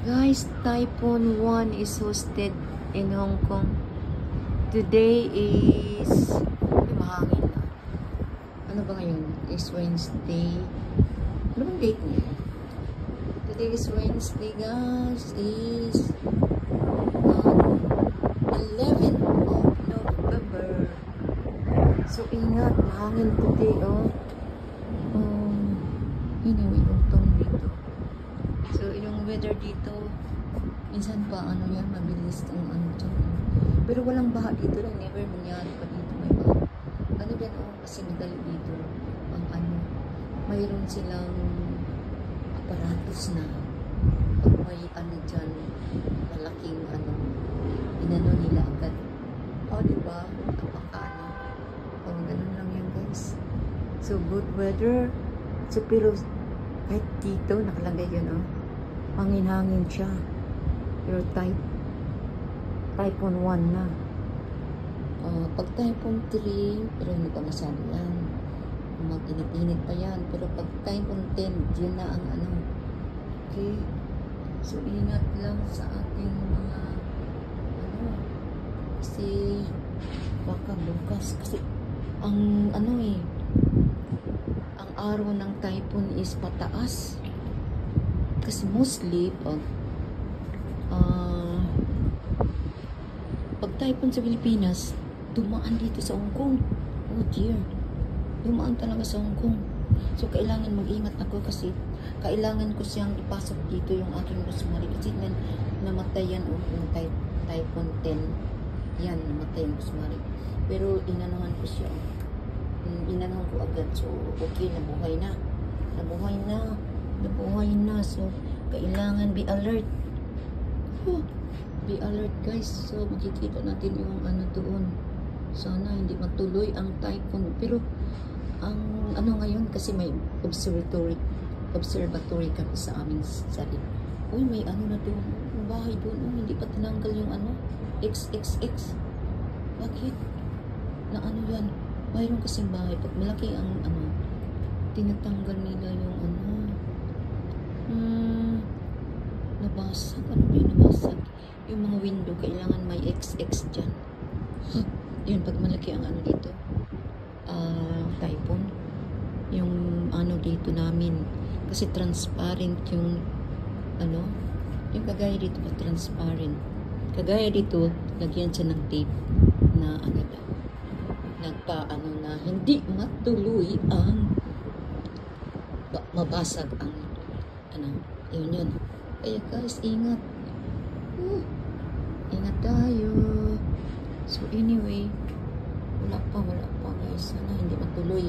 Guys, Typhoon 1 is hosted in Hong Kong. Today is mahangin na. Ano ba ngayon? Is Wednesday. Ano bang date niya? Today is Wednesday, guys. Is 11 of November. So, ingat. Mahangin today, oh. Anyway, utong dito. So, yung weather dito, minsan pa, ano yan, mabilis ang ano to. Pero walang baha dito lang. Never nangyari pa dito may baha. Ano yan, oh, kasi madali dito. Ang ano, mayroon silang aparatos na pag may ano dyan, malaking ano, inano nila agad. O, diba? Kapag ano. O, ganun lang yan, guys. So, good weather. So, pero, kahit dito, nakalagay yun, oh. Hangin-hangin siya. Pero Typhoon 1 na. Pag Typhoon 3, pero hindi pa masyado yan. Mag-init-init pa yan. Pero pag Typhoon 10, yun na ang ano. Okay? So, ingat lang sa ating mga ano. Kasi, baka bukas. Kasi, ang ano eh, ang araw ng typhoon is pataas. Kasi mostly, pag typhoon sa Pilipinas, dumaan dito sa Hong Kong. Oh dear. Dumaan talaga sa Hong Kong. So, kailangan mag-ingat ako kasi kailangan ko siyang ipasok dito yung aking rosemary. Kasi namatay yan yung typhoon 10. Yan, namatay yung rosemary. Pero, inanuhan ko siya. Inanuhan ko agad. So, okay, nabuhay na. Nabuhay na. Nabuhay na. So, kailangan be alert. Be alert, guys. So, makikita natin yung ano doon. Sana hindi matuloy ang typhoon. Pero, ang ano ngayon, kasi may observatory kami sa aming sarili. Uy, may ano na doon. Yung bahay doon. Hindi pa tinanggal yung ano. XXX. Bakit? Na ano yan? Mayroon kasing bahay. Pag malaki ang ano, tinatanggal nila yung ano. Nabasag. Ano ba yung nabasag? Yung mga window, kailangan may XX dyan. Yun, pag malaki ang ano dito, typhoon, yung ano dito namin, kasi transparent yung ano, yung kagaya dito pa transparent. Kagaya dito, lagyan siya ng tape na ano ba, nagpa-ano na hindi matuloy ang mabasag ang ano, yun. Kaya guys, ingat. Ingat tayo. So anyway, wala pa guys. Sana hindi matuloy.